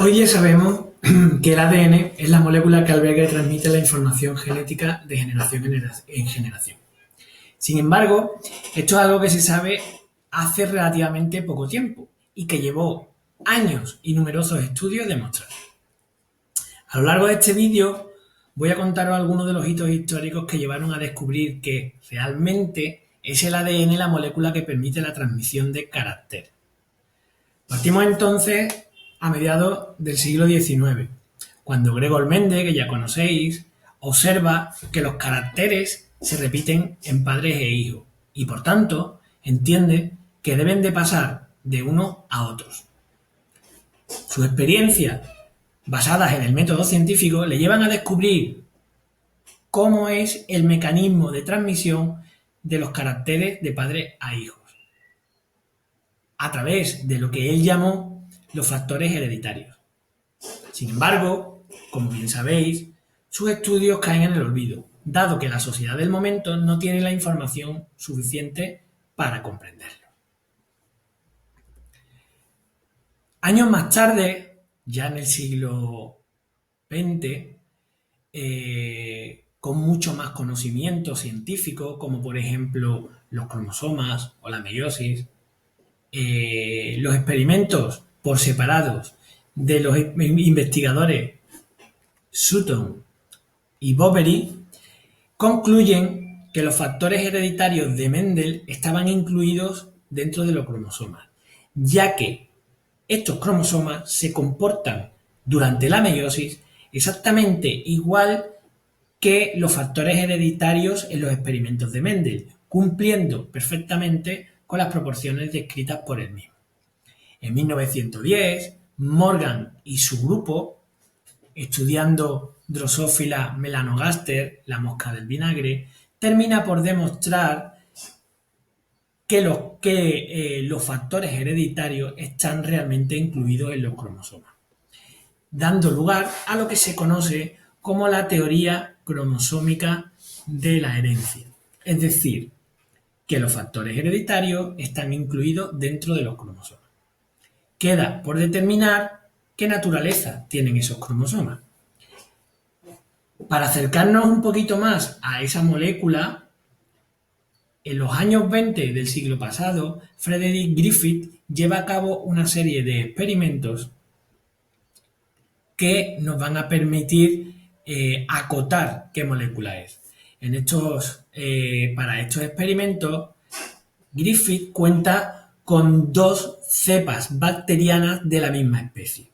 Hoy ya sabemos que el ADN es la molécula que alberga y transmite la información genética de generación en generación. Sin embargo, esto es algo que se sabe hace relativamente poco tiempo y que llevó años y numerosos estudios demostrar. A lo largo de este vídeo voy a contaros algunos de los hitos históricos que llevaron a descubrir que realmente es el ADN la molécula que permite la transmisión de caracteres. Partimos entonces a mediados del siglo XIX, cuando Gregor Mendel, que ya conocéis, observa que los caracteres se repiten en padres e hijos y por tanto entiende que deben de pasar de unos a otros. Sus experiencias basadas en el método científico le llevan a descubrir cómo es el mecanismo de transmisión de los caracteres de padre a hijos, a través de lo que él llamó los factores hereditarios. Sin embargo, como bien sabéis, sus estudios caen en el olvido, dado que la sociedad del momento no tiene la información suficiente para comprenderlo. Años más tarde, ya en el siglo XX, con mucho más conocimiento científico, como por ejemplo los cromosomas o la meiosis, los experimentos por separados de los investigadores Sutton y Boveri concluyen que los factores hereditarios de Mendel estaban incluidos dentro de los cromosomas, ya que estos cromosomas se comportan durante la meiosis exactamente igual que los factores hereditarios en los experimentos de Mendel, cumpliendo perfectamente con las proporciones descritas por él mismo. En 1910, Morgan y su grupo, estudiando Drosophila melanogaster, la mosca del vinagre, termina por demostrar que los factores hereditarios están realmente incluidos en los cromosomas, dando lugar a lo que se conoce como la teoría cromosómica de la herencia. Es decir, que los factores hereditarios están incluidos dentro de los cromosomas. Queda por determinar qué naturaleza tienen esos cromosomas. Para acercarnos un poquito más a esa molécula, en los años 20 del siglo pasado, Frederick Griffith lleva a cabo una serie de experimentos que nos van a permitir acotar qué molécula es. Para estos experimentos, Griffith cuenta con dos cepas bacterianas de la misma especie.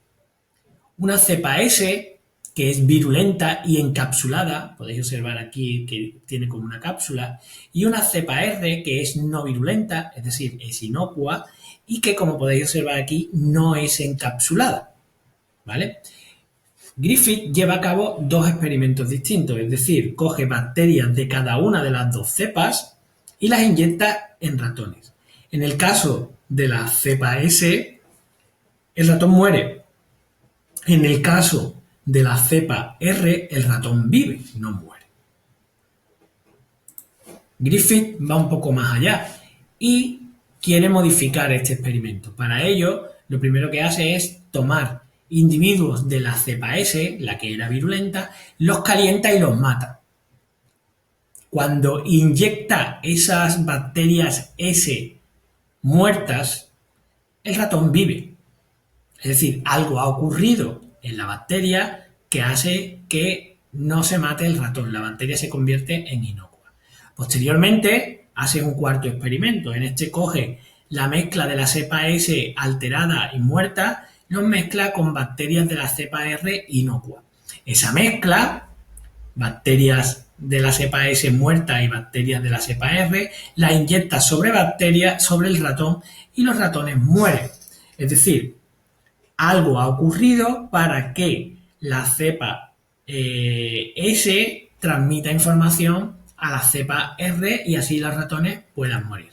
Una cepa S, que es virulenta y encapsulada, podéis observar aquí que tiene como una cápsula, y una cepa R, que es no virulenta, es decir, es inocua, y que, como podéis observar aquí, no es encapsulada, ¿vale? Griffith lleva a cabo dos experimentos distintos, es decir, coge bacterias de cada una de las dos cepas y las inyecta en ratones. En el caso de la cepa S, el ratón muere. En el caso de la cepa R, el ratón vive, no muere. Griffith va un poco más allá y quiere modificar este experimento. Para ello, lo primero que hace es tomar individuos de la cepa S, la que era virulenta, los calienta y los mata. Cuando inyecta esas bacterias S muertas, el ratón vive. Es decir, algo ha ocurrido en la bacteria que hace que no se mate el ratón. La bacteria se convierte en inocua. Posteriormente, hace un cuarto experimento. En este coge la mezcla de la cepa S alterada y muerta, los mezcla con bacterias de la cepa R inocua. Esa mezcla, bacterias de la cepa S muerta y bacterias de la cepa R, la inyecta sobre el ratón y los ratones mueren. Es decir, algo ha ocurrido para que la cepa S transmita información a la cepa R y así los ratones puedan morir.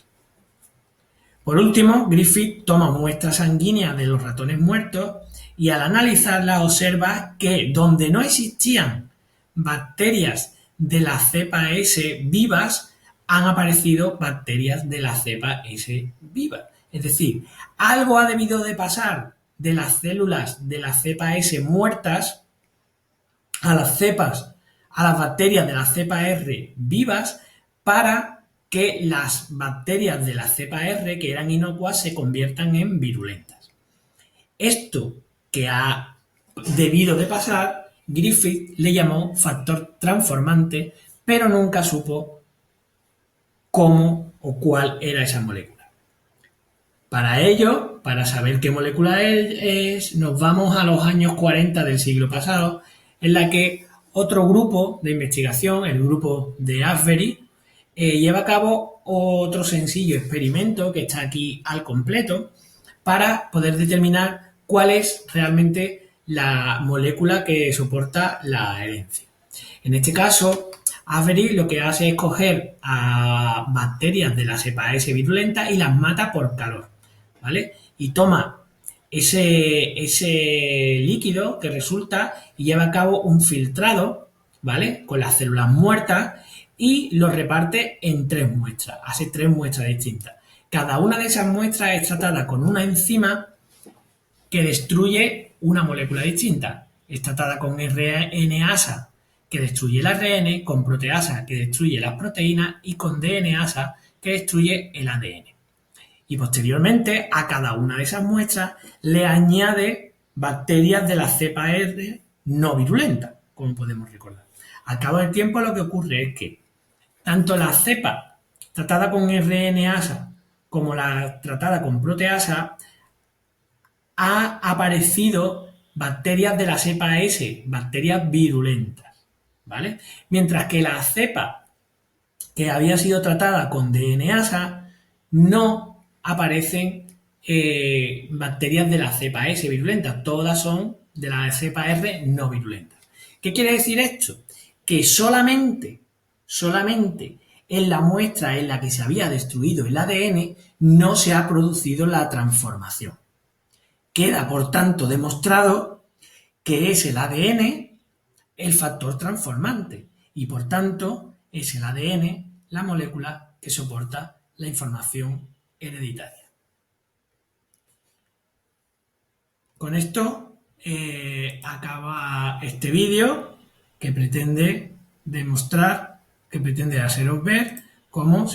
Por último, Griffith toma muestras sanguíneas de los ratones muertos y al analizarlas observa que donde no existían bacterias de la cepa S vivas, han aparecido bacterias de la cepa S viva. Es decir, algo ha debido de pasar de las células de la cepa S muertas a las bacterias de la cepa R vivas para que las bacterias de la cepa R, que eran inocuas, se conviertan en virulentas. Esto que ha debido de pasar, Griffith le llamó factor transformante, pero nunca supo cómo o cuál era esa molécula. Para ello, para saber qué molécula es, nos vamos a los años 40 del siglo pasado, en la que otro grupo de investigación, el grupo de Avery, lleva a cabo otro sencillo experimento que está aquí al completo para poder determinar cuál es realmente la molécula que soporta la herencia. En este caso, Avery lo que hace es coger a bacterias de la cepa S virulenta y las mata por calor, ¿vale? Y toma ese líquido que resulta y lleva a cabo un filtrado, ¿vale? Con las células muertas y lo reparte en 3 muestras, hace 3 muestras distintas. Cada una de esas muestras es tratada con una enzima que destruye una molécula distinta. Es tratada con RNasa, que destruye el ARN, con proteasa, que destruye las proteínas, y con DNasa, que destruye el ADN. Y posteriormente a cada una de esas muestras le añade bacterias de la cepa R no virulenta, como podemos recordar. Al cabo del tiempo lo que ocurre es que tanto la cepa tratada con RNasa como la tratada con proteasa ha aparecido bacterias de la cepa S, bacterias virulentas, ¿vale? Mientras que la cepa que había sido tratada con DNasa no aparecen bacterias de la cepa S virulenta, todas son de la cepa R no virulenta. ¿Qué quiere decir esto? Que solamente en la muestra en la que se había destruido el ADN no se ha producido la transformación. Queda, por tanto, demostrado que es el ADN el factor transformante y, por tanto, es el ADN la molécula que soporta la información hereditaria. Con esto acaba este vídeo que pretende demostrar, que pretende haceros ver cómo